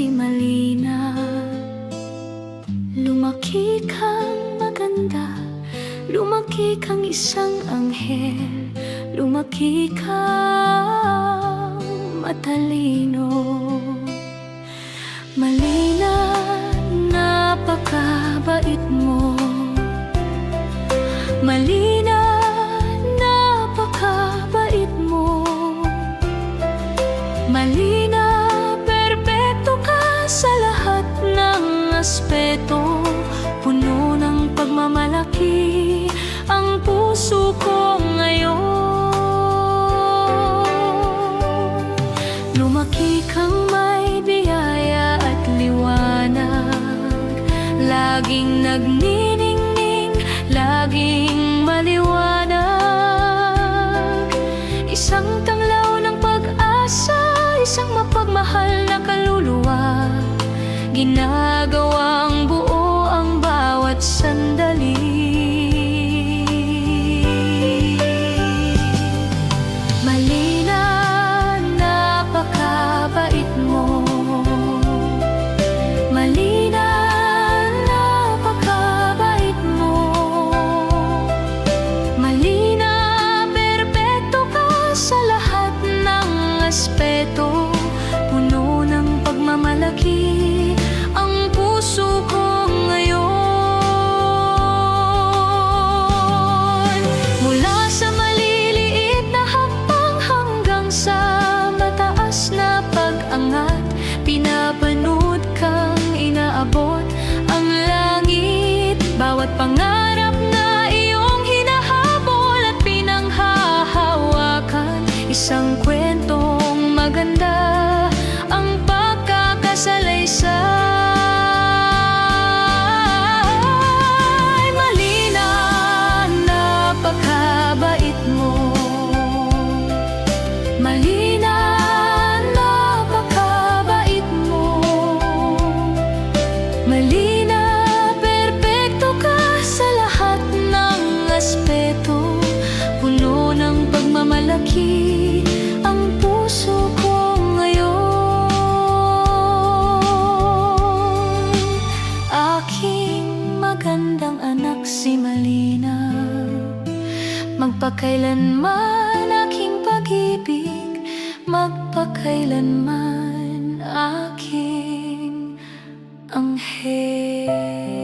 si Malina. Lumaki kang maganda, lumaki kang isang anghel, lumaki kang matalino. Malina, napakabait mo. Malina, napakabait mo. Malina, perpekto ka sa lahat ng aspeto. Puno ng pagmamalaki ang puso ko ngayon. Lumaki kang may biyaya at liwanag, laging nagniningning, laging maliwanag. Isang tanglaw ng pag-asa, isang mapagmahal na kaluluwa, ginagawang buo ang bawat sandali. Malina, napakabait mo. Malina, napakabait mo. Malina, perpekto ka sa lahat ng aspeto. Puno ng pagmamalaki ang puso ko ngayon. Mula sa maliliit na hakbang hanggang sa mataas na pag-angat, pinapanood kang inaabot ang langit. Bawat pangarap na iyong hinahabol at pinanghahawakan, isang kwentong maganda ang pagkakasalaysay. Malina, napakabait mo. Malina, napakabait mo. Malina, perpekto ka sa lahat ng aspeto. Puno ng pagmamalaki ang puso ko ngayon. Aking magandang anak si Malina, magpakailanman aking pag-ibig, magpakailanman aking anghel.